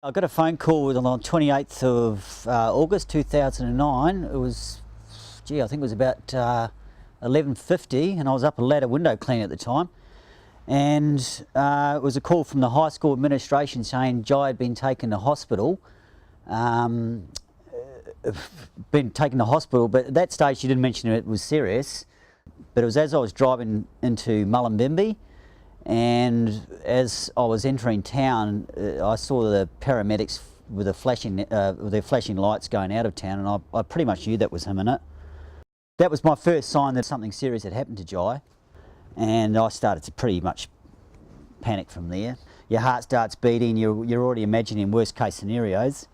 I got a phone call on 28th of August 2009. It was, I think it was about 11:50, and I was up a ladder window cleaning at the time. And it was a call from the high school administration saying Jai had been taken to hospital. But at that stage she didn't mention it was serious. But it was as I was driving into Mullumbimby, and as I was entering town, I saw the paramedics with their flashing lights going out of town, and I pretty much knew that was him in it. That was my first sign that something serious had happened to Jai, and I started to pretty much panic from there. Your heart starts beating, you're already imagining worst case scenarios.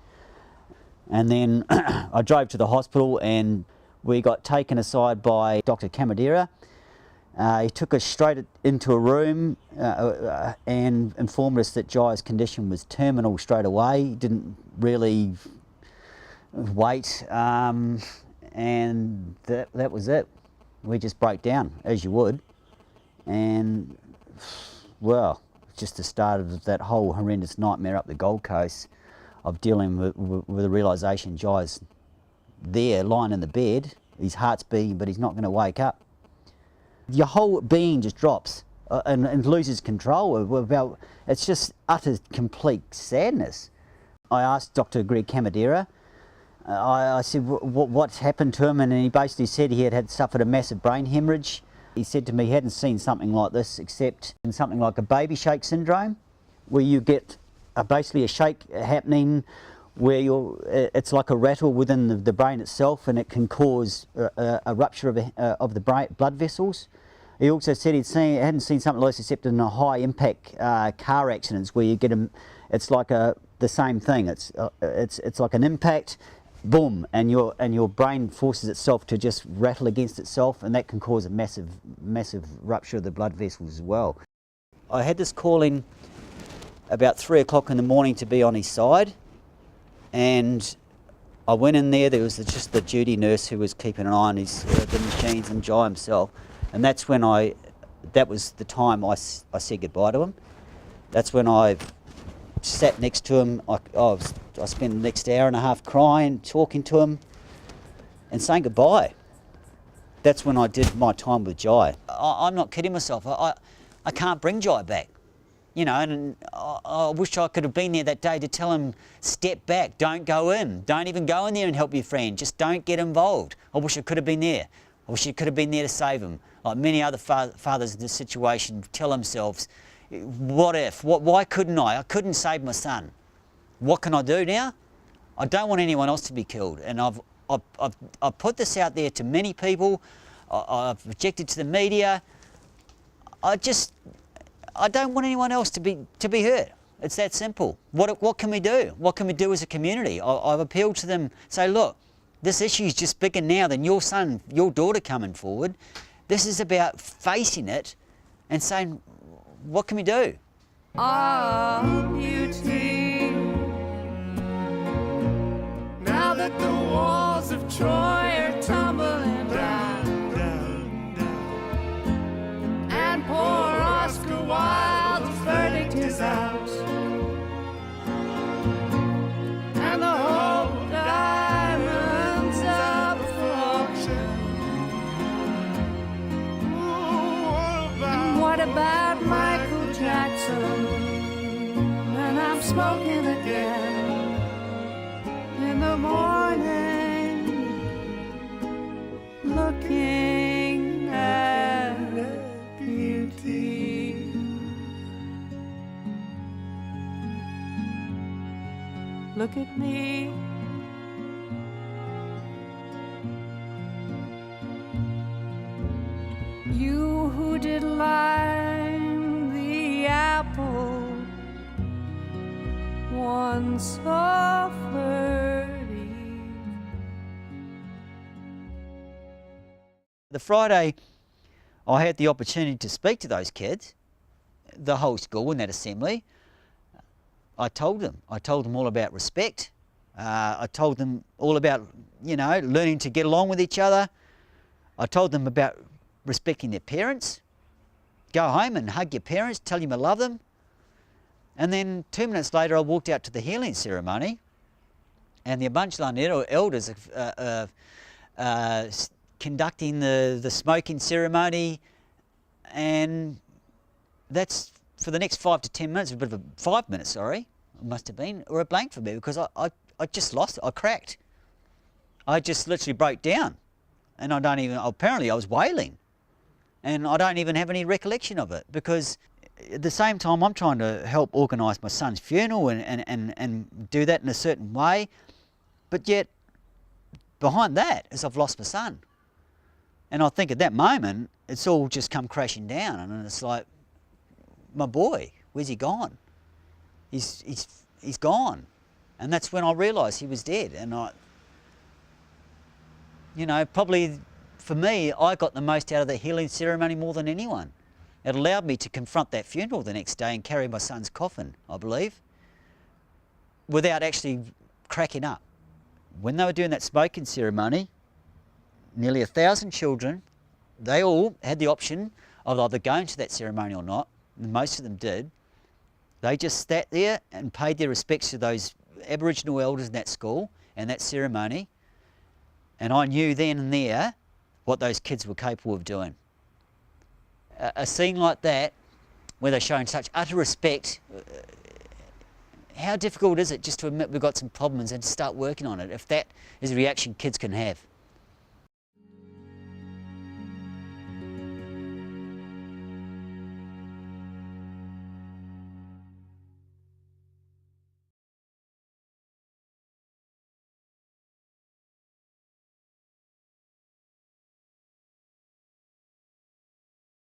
And then I drove to the hospital and we got taken aside by Dr. Kamadira. He took us straight into a room and informed us that Jai's condition was terminal straight away. He didn't really wait, and that was it. We just broke down, as you would. And, well, just the start of that whole horrendous nightmare up the Gold Coast of dealing with the realisation Jai's there, lying in the bed, his heart's beating, but he's not going to wake up. Your whole being just drops and loses control. It's just utter, complete sadness. I asked Dr. Greg Kamadira, I said, what's happened to him? And he basically said he had suffered a massive brain hemorrhage. He said to me he hadn't seen something like this except in something like a baby shake syndrome, where you get basically a shake happening where it's like a rattle within the brain itself, and it can cause a rupture of the blood vessels. He also said he hadn't seen something like this except in a high impact car accidents where you get it's like the same thing. It's like an impact, boom, and your brain forces itself to just rattle against itself, and that can cause a massive rupture of the blood vessels as well. I had this call in about 3 o'clock in the morning to be on his side, and I went in there. There was just the duty nurse who was keeping an eye on the machines, and Jai himself, and that's when that was the time I said goodbye to him. That's when I sat next to him. I spent the next hour and a half crying, talking to him and saying goodbye. That's when I did my time with Jai. I'm not kidding myself. I can't bring Jai back. You know, and I wish I could have been there that day to tell him, step back, don't go in. Don't even go in there and help your friend. Just don't get involved. I wish I could have been there. I wish I could have been there to save him. Like many other fathers in this situation tell themselves, what if? Why couldn't I? I couldn't save my son. What can I do now? I don't want anyone else to be killed. And I've put this out there to many people. I've objected to the media. I don't want anyone else to be hurt. It's that simple. What can we do? What can we do as a community? I've appealed to them, say, look, this issue is just bigger now than your son, your daughter coming forward. This is about facing it and saying, what can we do? Beauty. Now that the walls of Troy are tumbling down, and poor Oscar Wilde's verdict is out, and the whole diamonds up for auction. And what about Michael Jackson? And I'm smoking again in the morning, looking at beauty. Look at me. You who did line the apple one softer eve. The Friday I had the opportunity to speak to those kids, the whole school in that assembly. I told them all about respect. I told them all about, learning to get along with each other. I told them about respecting their parents. Go home and hug your parents, tell them you love them. And then 2 minutes later I walked out to the healing ceremony, and the Abundant elders conducting the smoking ceremony, and that's for the next 5 to 10 minutes, a bit of a 5 minutes, sorry, it must have been, or a blank for me, because I just lost it, I cracked. I just literally broke down, and apparently I was wailing, and I don't even have any recollection of it, because at the same time I'm trying to help organise my son's funeral and do that in a certain way, but yet behind that is I've lost my son. And I think at that moment it's all just come crashing down, and it's like, my boy, where's he gone? He's gone. And that's when I realised he was dead. And probably for me, I got the most out of the healing ceremony more than anyone. It allowed me to confront that funeral the next day and carry my son's coffin, I believe, without actually cracking up. When they were doing that smoking ceremony, nearly 1,000 children, they all had the option of either going to that ceremony or not, and most of them did. They just sat there and paid their respects to those Aboriginal elders in that school and that ceremony, and I knew then and there what those kids were capable of doing. A scene like that, where they're showing such utter respect, how difficult is it just to admit we've got some problems and to start working on it, if that is a reaction kids can have?